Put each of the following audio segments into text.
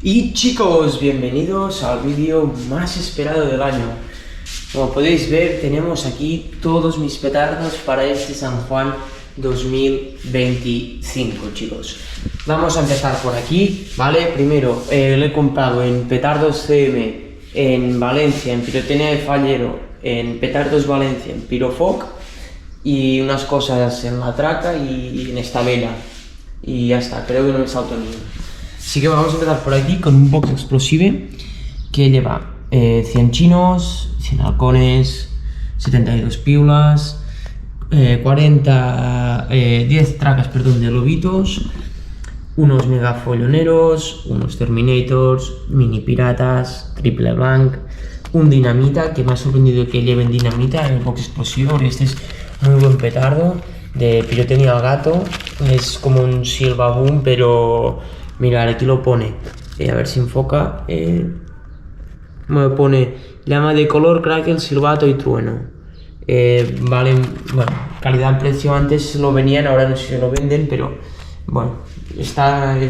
Y chicos, bienvenidos al vídeo más esperado del año. Como podéis ver, tenemos aquí todos mis petardos para este San Juan 2025, chicos. Vamos a empezar por aquí, ¿vale? Primero, lo he comprado en Petardos CM en Valencia, en Pirotecnia de Fallero, en Petardos Valencia, en Pirofoc, y unas cosas en La Traca y en Estabella. Y ya está, creo que no me salto ninguno. Así que vamos a empezar por aquí con un box explosive que lleva 100 chinos, 100 halcones, 72 piulas, 10 tracas, perdón, de lobitos, unos megafolloneros, unos terminators, mini piratas, triple blank, un dinamita, que me ha sorprendido que lleven dinamita en el box explosivo, porque este es muy buen petardo, de pirotecnia al gato. Es como un Silva Boom, pero mirad, aquí lo pone, a ver si enfoca, me pone llama de color, crackle, silbato y trueno. Vale, bueno, calidad-precio, antes lo venían, ahora no sé si lo venden, pero bueno, es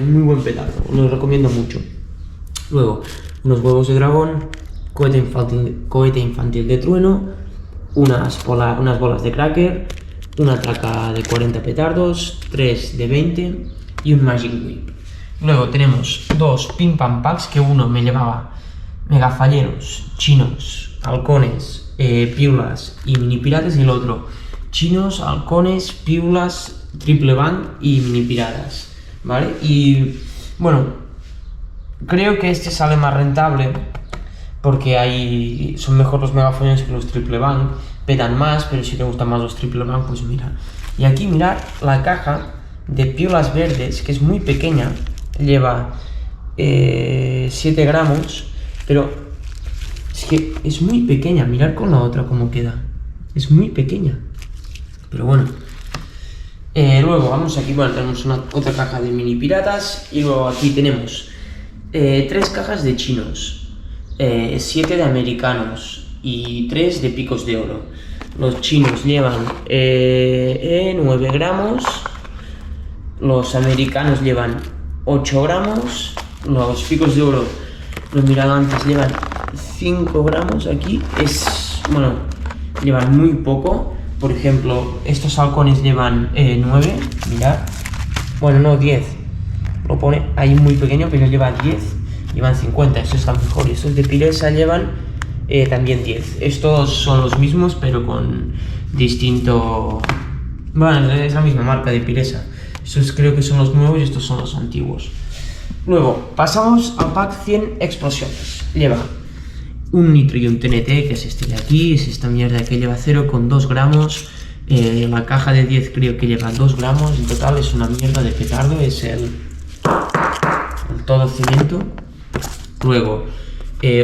muy buen petardo, lo recomiendo mucho. Luego, unos huevos de dragón, cohete infantil de trueno, unas bolas de cracker, una traca de 40 petardos, 3 de 20 y un Magic Whip. Luego tenemos dos Pim Pam Packs, que uno me llevaba megafalleros, chinos, halcones, piulas y mini piratas, y el otro chinos, halcones, piulas, triple band y mini piratas, ¿vale? Y bueno, creo que este sale más rentable porque son mejor los megafollones que los triple band, petan más, pero si te gustan más los triple band, pues mira. Y aquí mirad la caja de piulas verdes, que es muy pequeña, lleva 7 gramos, pero es que es muy pequeña. Mirad con la otra cómo queda, es muy pequeña, pero bueno. Luego vamos aquí, bueno, tenemos otra caja de mini piratas, y luego aquí tenemos 3 cajas de chinos, 7 de americanos y 3 de picos de oro. Los chinos llevan 9 gramos, los americanos llevan 8 gramos, los picos de oro, lo he mirado antes, llevan 5 gramos. Aquí bueno, llevan muy poco. Por ejemplo, estos halcones llevan 9, mirad, bueno, no, 10, lo pone ahí muy pequeño, pero lleva 10, llevan 50, estos están mejor. Y estos de Piresa llevan también 10. Estos son los mismos, pero con distinto, bueno, es la misma marca de Piresa. Estos creo que son los nuevos y estos son los antiguos. Luego pasamos al pack 100 explosiones. Lleva un nitro y un TNT, que es este de aquí, es esta mierda que lleva 0,2 gramos. La caja de 10 creo que lleva 2 gramos. En total es una mierda de petardo, es el todo cemento. Luego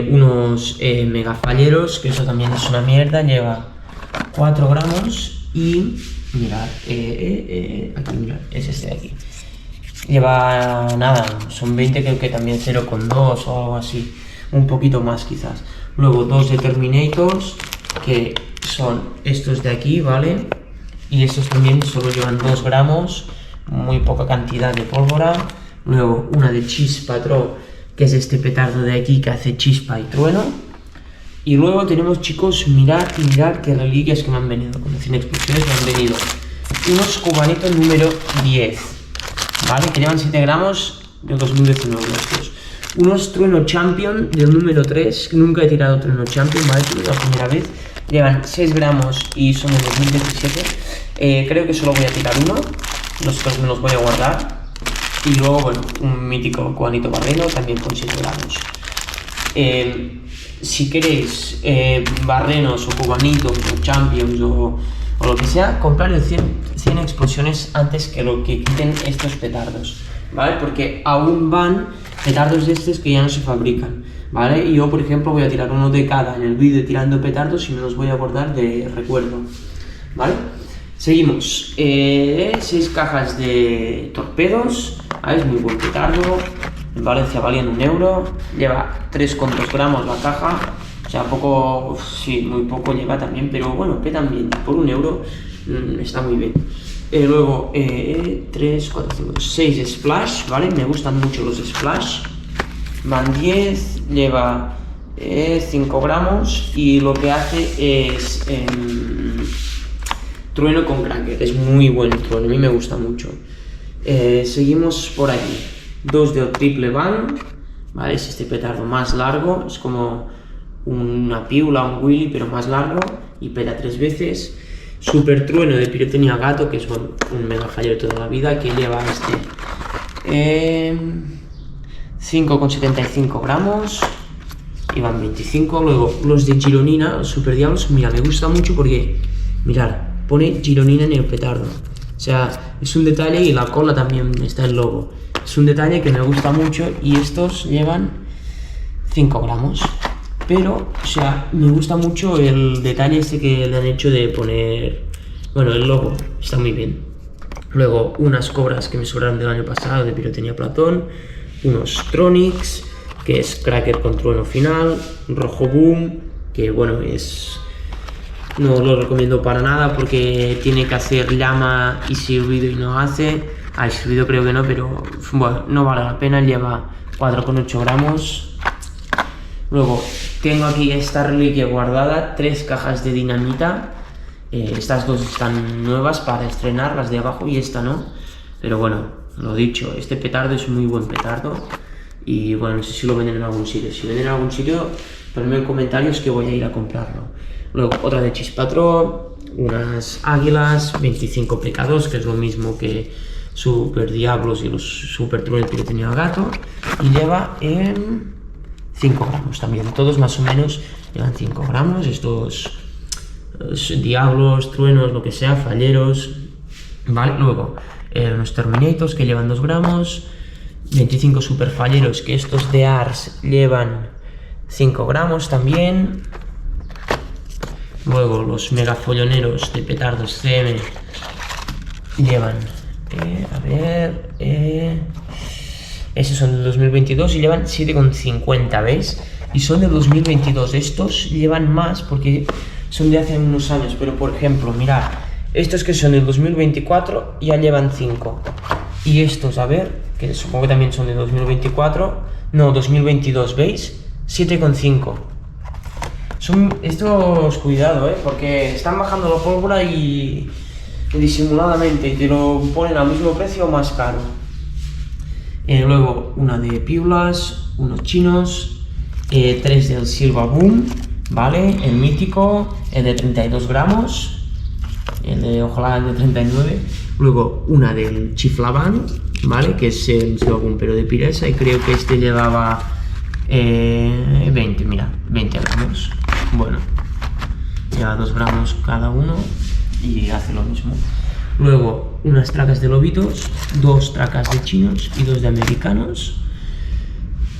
unos megafalleros, que eso también es una mierda, lleva 4 gramos. Y mirad, aquí mirad, es este de aquí, lleva nada, son 20, creo que también 0,2 o algo así, un poquito más quizás. Luego 2 de Terminators, que son estos de aquí, ¿vale? Y estos también solo llevan 2 gramos, muy poca cantidad de pólvora. Luego una de Chispa Tro, que es este petardo de aquí que hace chispa y trueno. Y luego tenemos, chicos, mirad qué reliquias que me han venido. Con 100 explosiones me han venido unos cubanitos número 10, ¿vale? Que llevan 7 gramos de 2019 estos. Unos Trueno Champion del número 3, nunca he tirado Trueno Champion, ¿vale? Es la primera vez. Llevan 6 gramos y son de 2017. Creo que solo voy a tirar uno, los otros me los voy a guardar. Y luego, bueno, un mítico cubanito barreno, también con 7 gramos. Si queréis barrenos o cubanitos o champions o lo que sea, comprar el 100 explosiones antes que lo que quiten estos petardos, ¿vale? Porque aún van petardos de estos que ya no se fabrican, ¿vale? Y yo, por ejemplo, voy a tirar uno de cada en el vídeo tirando petardos y me los voy a guardar de recuerdo, ¿vale? Seguimos. 6 cajas de torpedos, ¿vale? Es muy buen petardo. En Valencia valían 1 euro, lleva 3,2 gramos la caja, o sea, poco, sí, muy poco lleva también, pero bueno, petan bien, por 1 euro está muy bien. Luego 3, 4, 5, 6 splash, ¿vale? Me gustan mucho los splash. van 10, lleva 5 gramos y lo que hace es trueno con cracker. Es muy buen trueno, a mí me gusta mucho. Seguimos por aquí. 2 de triple bang, ¿vale? Es este petardo más largo, es como una piula, un Willy, pero más largo y peta 3 veces. Super trueno de pirotecnia gato, que es un mega fallero de toda la vida, que lleva 5,75 gramos y van 25. Luego los de Gironina, los super diablos, mira, me gusta mucho porque, mirad, pone Gironina en el petardo. O sea, es un detalle, y la cola también está el logo. Es un detalle que me gusta mucho y estos llevan 5 gramos. Pero, o sea, me gusta mucho el detalle este que le han hecho de poner, bueno, el logo, está muy bien. Luego, unas cobras que me sobraron del año pasado de pirotecnia Platón, unos Tronics, que es cracker con trueno final, rojo boom, que bueno, no lo recomiendo para nada porque tiene que hacer llama y silbido y no hace. Silbido creo que no, pero bueno, no vale la pena, lleva 4,8 gramos. Luego tengo aquí esta reliquia guardada, 3 cajas de dinamita. Estas dos están nuevas para estrenar, las de abajo, y esta no. Pero bueno, lo dicho, este petardo es muy buen petardo. Y bueno, no sé si lo venden en algún sitio. Si venden en algún sitio, ponedme en comentarios que voy a ir a comprarlo. Luego otra de Chispatron, unas águilas, 25 PK2, que es lo mismo que Super Diablos y los Super Trueno de pirotecnia gato. Y lleva 5 gramos también, todos más o menos llevan 5 gramos, estos diablos, truenos, lo que sea, falleros, ¿vale? Luego, unos Terminators que llevan 2 gramos, 25 super falleros, que estos de Ars llevan 5 gramos también. Luego, los mega folloneros de petardos CM llevan, esos son del 2022 y llevan 7,50, ¿veis? Y son del 2022, estos llevan más porque son de hace unos años, pero por ejemplo, mirad, estos que son del 2024 ya llevan 5. Y estos, a ver, que supongo que también son de 2024, no, 2022, ¿veis? 7,5. Estos, cuidado, porque están bajando la pólvora y disimuladamente, y te lo ponen al mismo precio o más caro. Luego una de piulas, unos chinos, 3 del Silva Boom, ¿vale? El mítico, el de 32 gramos, ojalá el de 39. Luego una del Chiflaban, ¿vale? Que es el Silva Boom pero de Piresa, y creo que este llevaba 20, mira, 20 gramos. Bueno, lleva 2 gramos cada uno y hace lo mismo. Luego, unas tracas de lobitos, 2 tracas de chinos y 2 de americanos.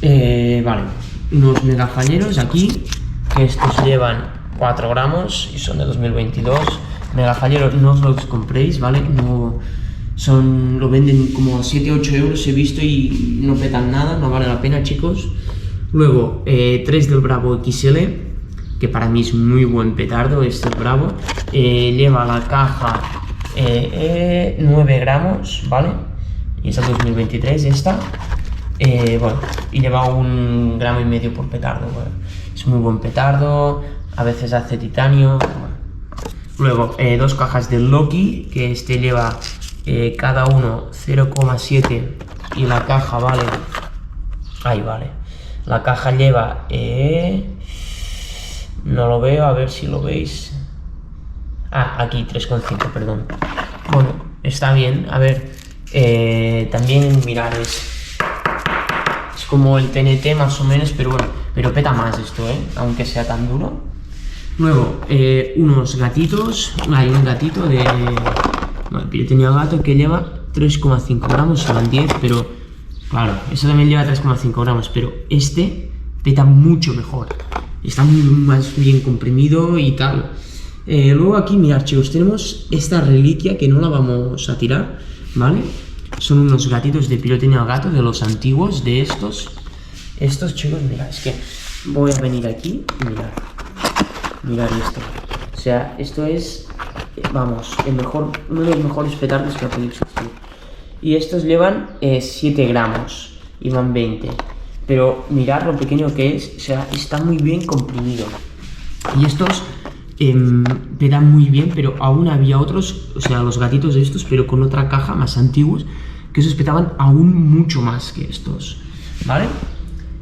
Vale, unos megafalleros aquí, que estos llevan 4 gramos y son de 2022. Megafalleros no os los compréis, ¿vale? No, lo venden como 7-8 euros, he visto, y no petan nada, no vale la pena, chicos. Luego, 3 del Bravo XL, que para mí es muy buen petardo, este Bravo. Lleva la caja 9 gramos, ¿vale? Y es el 2023 esta. Bueno, y lleva 1,5 gramos por petardo. Bueno, es muy buen petardo, a veces hace titanio. Bueno. Luego, 2 cajas del Loki, que este lleva cada uno 0,7 y la caja vale. Ahí vale. La caja lleva. No lo veo, a ver si lo veis. Aquí 3,5, perdón. Bueno, está bien, a ver. También mirar, es como el TNT más o menos, pero bueno, pero peta más esto, aunque sea tan duro. Luego, unos gatitos. Hay un gatito de pirotecnia gato que lleva 3,5 gramos, se van 10, pero claro, eso también lleva 3,5 gramos, pero este peta mucho mejor. Está más bien comprimido y tal. Luego aquí, mirad, chicos, tenemos esta reliquia que no la vamos a tirar, ¿vale? Son unos gatitos de pirotecnia gato, de los antiguos, de estos. Estos, chicos, mirad, es que voy a venir aquí y mirad esto. O sea, esto es, vamos, uno de los mejores petardos que ha podido existir. Y estos llevan 7 gramos y van 20. pero mirad lo pequeño que es, o sea, está muy bien comprimido. Y estos petan muy bien, pero aún había otros, o sea, los gatitos de estos, pero con otra caja más antiguos, que esos petaban aún mucho más que estos, ¿vale?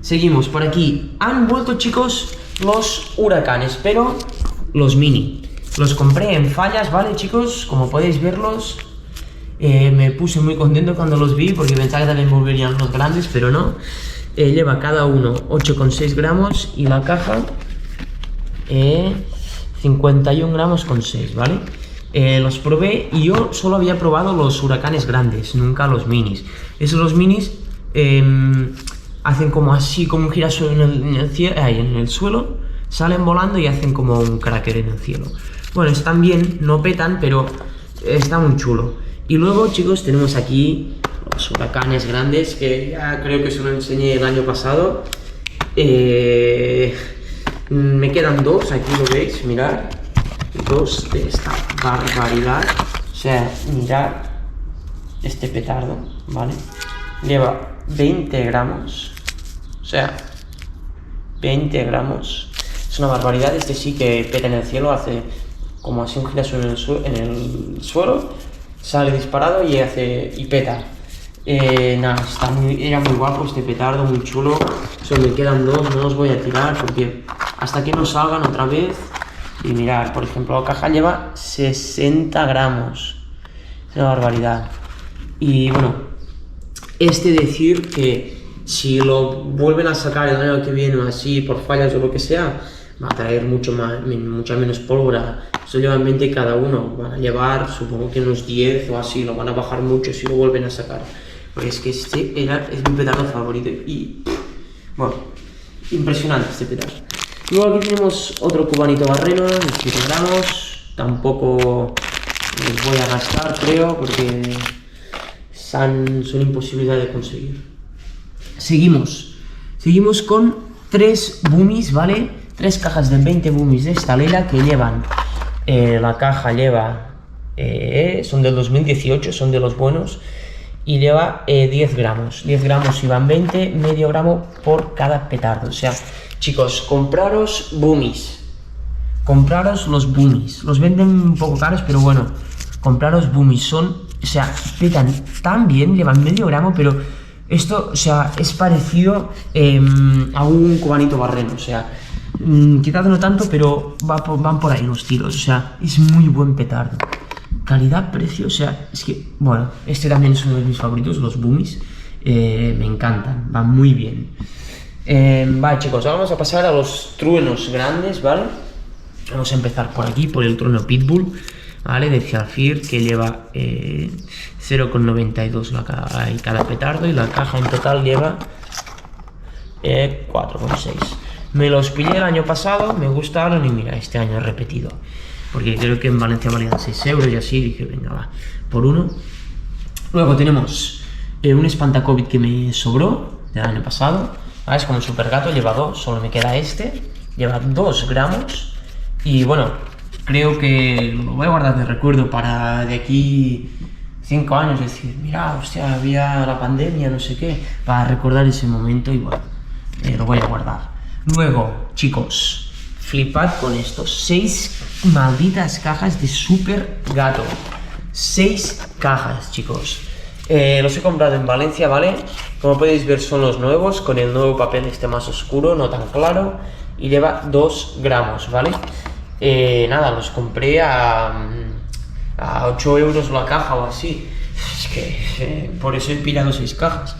Seguimos por aquí. Han vuelto, chicos, los huracanes, pero los mini. Los compré en fallas, ¿vale, chicos? Como podéis verlos. Me puse muy contento cuando los vi porque pensaba que también volverían los grandes, pero no. Lleva cada uno 8,6 gramos y la caja 51 gramos con 6, ¿vale? Los probé y yo solo había probado los huracanes grandes, nunca los minis. Esos los minis hacen como así, como un girasol en el suelo, salen volando y hacen como un cracker en el cielo. Bueno, están bien, no petan, pero está muy chulo. Y luego, chicos, tenemos aquí los huracanes grandes, que ya creo que se los enseñé el año pasado. Me quedan dos, aquí lo veis, mirad. Dos de esta barbaridad. O sea, mirad este petardo, ¿vale? Lleva 20 gramos. O sea, 20 gramos. Es una barbaridad. Este sí que peta en el cielo, hace como así un girasol en el suelo. Sale disparado y peta. Nada, era muy guapo este petardo, muy chulo. Solo me quedan dos, no los voy a tirar porque hasta que no salgan otra vez. Y mirad, por ejemplo, la caja lleva 60 gramos. Es una barbaridad. Y bueno, decir que si lo vuelven a sacar el año que viene así por fallas o lo que sea, va a traer mucha menos pólvora. Solamente cada uno van a llevar, supongo que unos 10 o así, lo van a bajar mucho si lo vuelven a sacar. Porque es que es mi petardo favorito y bueno, impresionante este petardo. Luego aquí tenemos otro cubanito barreno de 7 gramos, tampoco los voy a gastar creo porque son imposibilidad de conseguir. Seguimos con 3 boomies, ¿vale? 3 cajas de 20 boomies de esta lela que llevan, la caja lleva, son del 2018, son de los buenos, y lleva 10 gramos. 10 gramos iban 20, medio gramo por cada petardo. O sea, chicos, compraros boomies. Compraros los boomies. Los venden un poco caros, pero bueno, compraros boomies. O sea, petan tan bien, llevan medio gramo, pero esto, o sea, es parecido a un cubanito barreno. O sea, quizás no tanto, pero van por ahí los tiros. O sea, es muy buen petardo. Calidad-precio, o sea, es que, bueno, este también es uno de mis favoritos, los boomies. Me encantan, van muy bien. Vale, chicos, ahora vamos a pasar a los truenos grandes, ¿vale? Vamos a empezar por aquí, por el trueno Pitbull, ¿vale? De Zafir, que lleva 0,92 cada petardo y la caja en total lleva 4,6. Me los pillé el año pasado, me gustaron y mira, este año he repetido. Porque creo que en Valencia valían 6 euros y así, dije, venga, va, por uno. Luego tenemos un espantacovid que me sobró del año pasado, ¿vale? Es como un super gato, lleva 2, solo me queda este, lleva 2 gramos. Y bueno, creo que lo voy a guardar de recuerdo para de aquí 5 años, decir, mira, hostia, había la pandemia, no sé qué, para recordar ese momento y bueno, lo voy a guardar. Luego, chicos, flipad con estos 6 malditas cajas de super gato. 6 cajas, chicos. Los he comprado en Valencia, ¿vale? Como podéis ver son los nuevos, con el nuevo papel este más oscuro, no tan claro. Y lleva 2 gramos, ¿vale? Nada, los compré a 8 euros la caja o así. Es que por eso he pillado 6 cajas.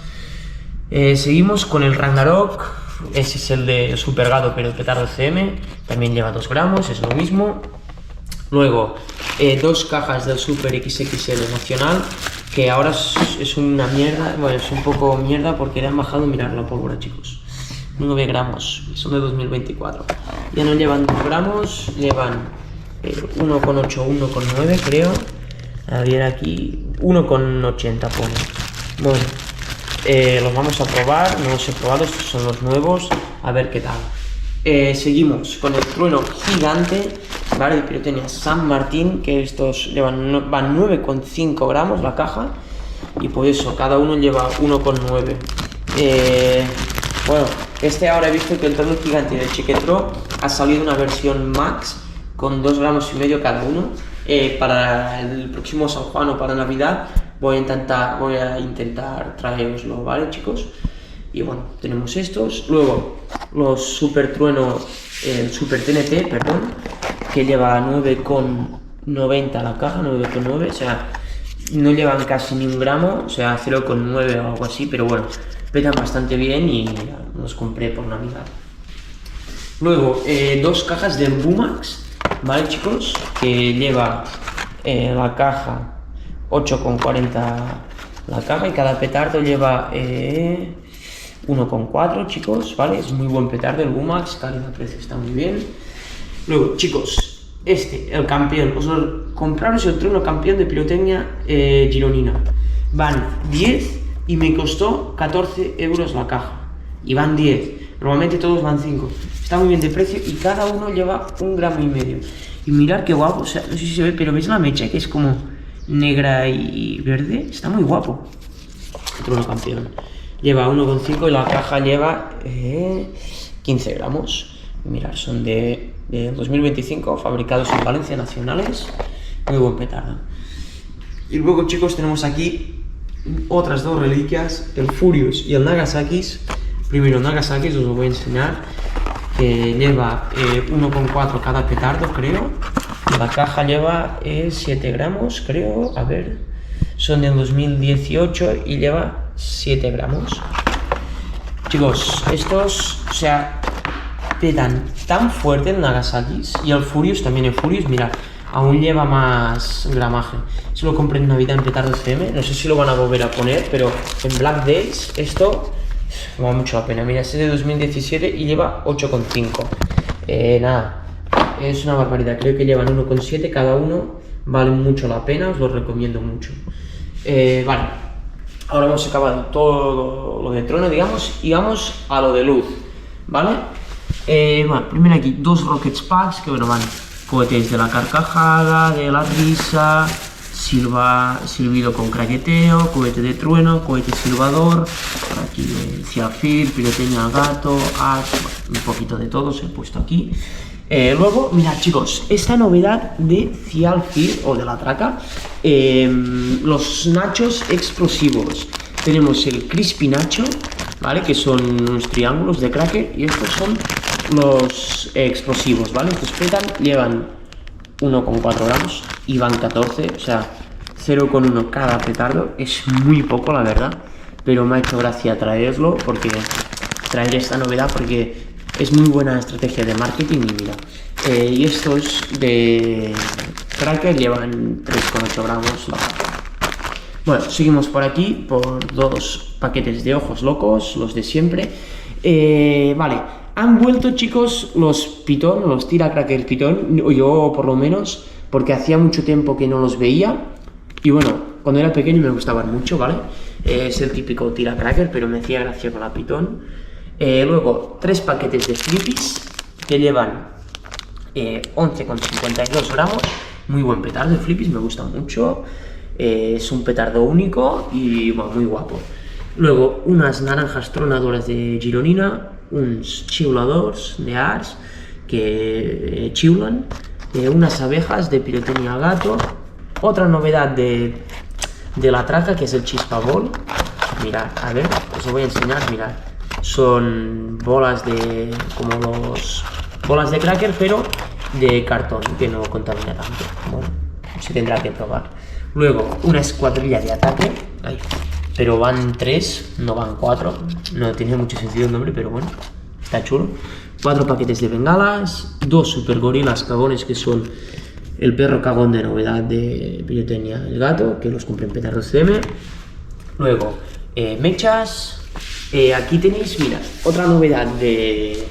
Seguimos con el Ragnarok. Ese es el de Super Gato, pero el petardo CM. También lleva 2 gramos, es lo mismo. Luego, 2 cajas del Super XXL Nacional, que ahora es una mierda. Bueno, es un poco mierda porque le han bajado, mirad la pólvora, chicos. 9 gramos, son de 2024. Ya no llevan 2 gramos, llevan 1,8, 1,9 creo. A ver aquí, 1,80 pone. Bueno. Los vamos a probar, no los he probado, estos son los nuevos, a ver qué tal. Seguimos con el trueno gigante, ¿vale? De pirotecnia San Martín, que estos van 9,5 gramos la caja, y por eso cada uno lleva 1,9. Bueno, ahora he visto que el trono gigante del Chiquetro ha salido una versión Max con 2,5 gramos cada uno. Para el próximo San Juan o para Navidad voy a intentar traeroslo, ¿vale, chicos? Y bueno, tenemos estos. Luego, los Super Trueno, el Super TNT, perdón, que lleva 9,90 la caja, 9,9, o sea, no llevan casi ni un gramo, o sea, 0,9 o algo así, pero bueno, petan bastante bien y los compré por Navidad. Luego, 2 cajas de Bumax, ¿vale, chicos? Que lleva la caja 8,40 la caja y cada petardo lleva 1,4, chicos, ¿vale? Es muy buen petardo el Bumax, calidad-precio está muy bien. Luego, chicos, el campeón, compraros el trono campeón de pirotecnia gironina. Van 10 y me costó 14 euros la caja. Y van 10. Normalmente todos van 5. Está muy bien de precio y cada uno lleva 1,5 gramos. Y mirad qué guapo, o sea, no sé si se ve, pero ¿veis la mecha que es como negra y verde? Está muy guapo. El trono campeón. Lleva 1,5 y la caja lleva 15 gramos. Mirad, son de 2025, fabricados en Valencia, nacionales. Muy buen petardo. Y luego, chicos, tenemos aquí otras 2 reliquias, el Furious y el Nagasaki's. Primero Nagasaki's, os lo voy a enseñar, que lleva 1,4 cada petardo, creo. La caja lleva 7 gramos, creo, a ver, son de 2018 y lleva 7 gramos. Chicos, estos, o sea, petan tan fuerte el Nagasaki's y el Furious también. El Furious, mirad, aún lleva más gramaje. Se lo compré en Navidad en petardo CM, no sé si lo van a volver a poner, pero en Black Days esto vale mucho la pena. Mira, este es de 2017 y lleva 8,5. Nada, es una barbaridad, creo que llevan 1,7 cada uno, vale mucho la pena, os lo recomiendo mucho. Vale, ahora hemos acabado todo lo de trono, digamos, y vamos a lo de luz, ¿vale? Bueno, primero aquí 2 Rockets Packs, que bueno, van cohetes de la carcajada, de la risa, silbido con craqueteo, cohete de trueno, cohete silbador, por aquí de Ciafir, pirotecnia al gato, un poquito de todo se he puesto aquí. Luego, mirad, chicos, esta novedad de Cialfir o de la traca, los nachos explosivos. Tenemos el Crispy Nacho, ¿vale? Que son unos triángulos de cracker, y estos son los explosivos, ¿vale? Estos petan, llevan 1,4 gramos y van 14, o sea, 0,1 cada petardo. Es muy poco, la verdad, pero me ha hecho gracia traer esta novedad porque es muy buena estrategia de marketing. Y mira, y estos de cracker llevan 3,8 gramos la caja. Bueno, seguimos por aquí por 2 paquetes de ojos locos, los de siempre. Vale, han vuelto, chicos, los Pitón, los tira cracker Pitón, o yo por lo menos, porque hacía mucho tiempo que no los veía. Y bueno, cuando era pequeño me gustaban mucho, ¿vale? Es el típico tira cracker, pero me hacía gracia con la Pitón. Luego, 3 paquetes de Flippies que llevan 11,52 gramos. Muy buen petardo de Flippies, me gusta mucho. Es un petardo único y bueno, muy guapo. Luego, unas naranjas tronadoras de gironina, unos chiuladores de Ars que chiulan, unas abejas de pirotecnia al gato. Otra novedad de la traca, que es el chispabol. Mirad, a ver, os lo voy a enseñar, mirad. Son bolas bolas de cracker, pero de cartón, que no contamina tanto. Bueno, se tendrá que probar. Luego, una escuadrilla de ataque, pero van 3, no van 4. No tiene mucho sentido el nombre, pero bueno, está chulo. 4 paquetes de bengalas, 2 super gorilas cagones, que son el perro cagón de novedad de pirotecnia, el gato, que los compré en petardo CM. Luego, mechas. Aquí tenéis, mira, otra novedad de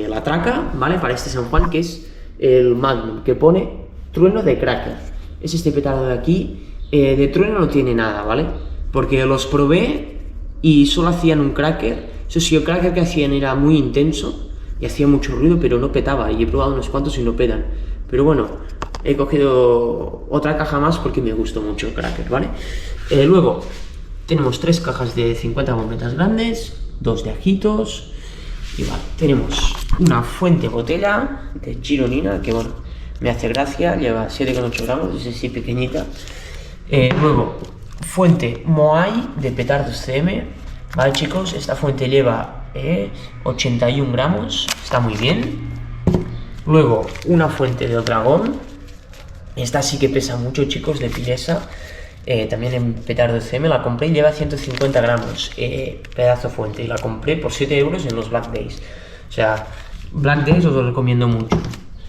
la traca, ¿vale? Para este San Juan, que es el Magnum, que pone trueno de cracker. Es este petardo de aquí. De trueno no tiene nada, ¿vale? Porque los probé y solo hacían un cracker. Eso sí, el cracker que hacían era muy intenso y hacía mucho ruido, pero no petaba. Y he probado unos cuantos y no petan. Pero bueno, he cogido otra caja más porque me gustó mucho el cracker, ¿vale? Luego tenemos 3 cajas de 50 bombetas grandes, 2 de ajitos. Y vale, tenemos una fuente botella de Gironina, que bueno, me hace gracia, lleva 7,8 gramos, es así pequeñita. Luego, fuente Moai de petardos CM, vale chicos, esta fuente lleva 81 gramos, está muy bien. Luego, una fuente de dragón, esta sí que pesa mucho chicos, de Pilesa, también en petardo CM, la compré y lleva 150 gramos, pedazo fuente, y la compré por 7 euros en los Black Days. O sea, Black Days os lo recomiendo mucho.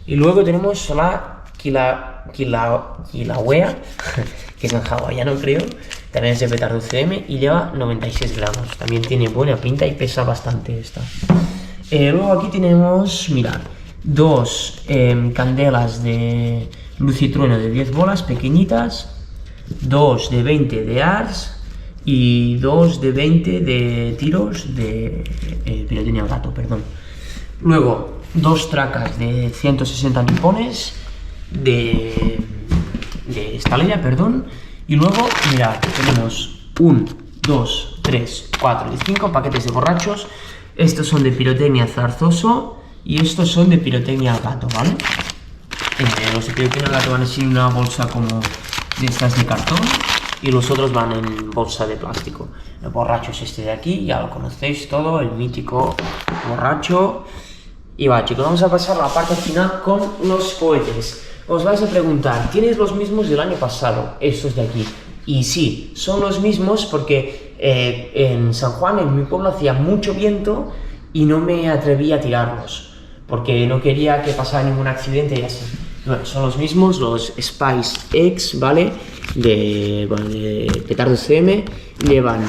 Y luego tenemos la Kilauea, que es en hawaiano creo, también es de petardo CM y lleva 96 gramos, también tiene buena pinta y pesa bastante esta. Luego aquí tenemos, mirad, 2 candelas de luz y trueno de 10 bolas pequeñitas, 2 de 20 de ARS y 2 de 20 de tiros de pirotecnia al gato, perdón. Luego 2 tracas de 160 nipones de estalella, perdón. Y luego, mirad, tenemos 1, 2, 3, 4 y 5 paquetes de borrachos. Estos son de pirotecnia zarzoso y estos son de pirotecnia al gato, ¿vale? Los de pirotecnia al gato van a ser una bolsa como de estas de cartón y los otros van en bolsa de plástico. El borracho es este de aquí, ya lo conocéis todo, el mítico borracho. Y va chicos, vamos a pasar a la parte final con los cohetes. Os vais a preguntar, ¿tienes los mismos del año pasado, estos de aquí? Y sí, son los mismos porque en San Juan, en mi pueblo, hacía mucho viento y no me atreví a tirarlos porque no quería que pasara ningún accidente y así. Bueno, son los mismos, los Spice X, ¿vale? De petardo CM, llevan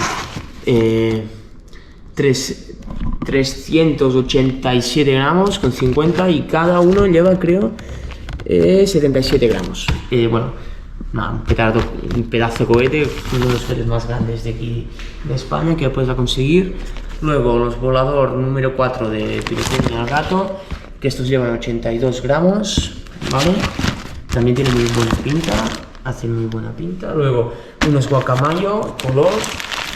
387 gramos con 50 y cada uno lleva, creo, 77 gramos. Bueno, nada, un pedazo de cohete, uno de los cohetes más grandes de aquí de España que puedes conseguir. Luego los volador número 4 de pirotecnia al gato, que estos llevan 82 gramos. ¿Vale? También tiene muy buena pinta, hacen muy buena pinta. Luego unos guacamayo color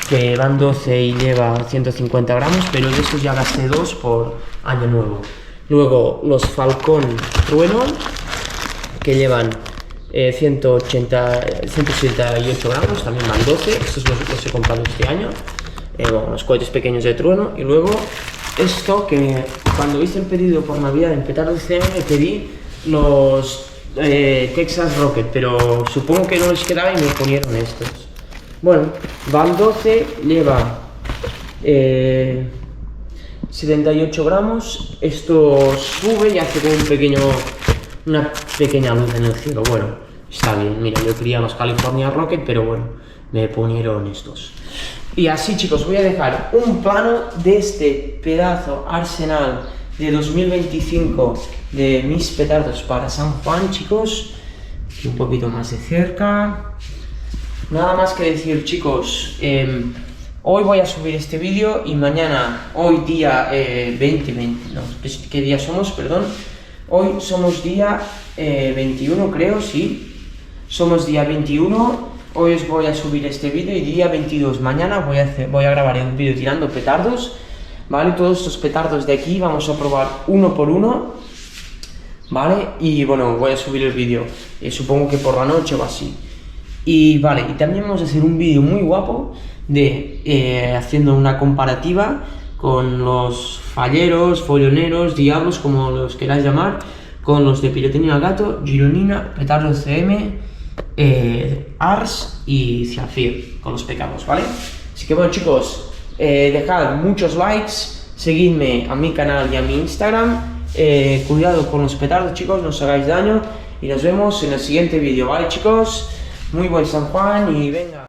que van 12 y lleva 150 gramos, pero de estos ya gasté 2 por año nuevo. Luego los Falcón Trueno que llevan 178 gramos, también van 12, estos los he comprado este año. Bueno, los cohetes pequeños de trueno. Y luego esto que cuando hice el pedido por Navidad en petardo CM pedí los Texas Rocket, pero supongo que no les quedaba y me ponieron estos. Bueno, van 12, lleva 78 gramos, esto sube y hace como una pequeña luz en el cielo. Bueno, está bien, mira, yo quería los California Rocket, pero bueno, me ponieron estos. Y así chicos, voy a dejar un plano de este pedazo arsenal de 2025 de mis petardos para San Juan, chicos. Aquí un poquito más de cerca. Nada más que decir, chicos, hoy voy a subir este vídeo y mañana, hoy día 20, no, ¿qué día somos? Perdón. Hoy somos día 21, creo, sí. Somos día 21. Hoy os voy a subir este vídeo y día 22, mañana voy a grabar un vídeo tirando petardos, ¿vale? Todos estos petardos de aquí vamos a probar uno por uno, ¿vale? Y bueno, voy a subir el vídeo, supongo que por la noche o así. Y vale, y también vamos a hacer un vídeo muy guapo de haciendo una comparativa con los falleros, folloneros, diablos, como los queráis llamar, con los de pirotecnia al gato, Gironina, petardo CM, ARS y Ciafir con los pecados, ¿vale? Así que bueno chicos, dejad muchos likes, seguidme a mi canal y a mi Instagram, cuidado con los petardos chicos, no os hagáis daño y nos vemos en el siguiente vídeo, ¿vale chicos? Muy buen San Juan y venga.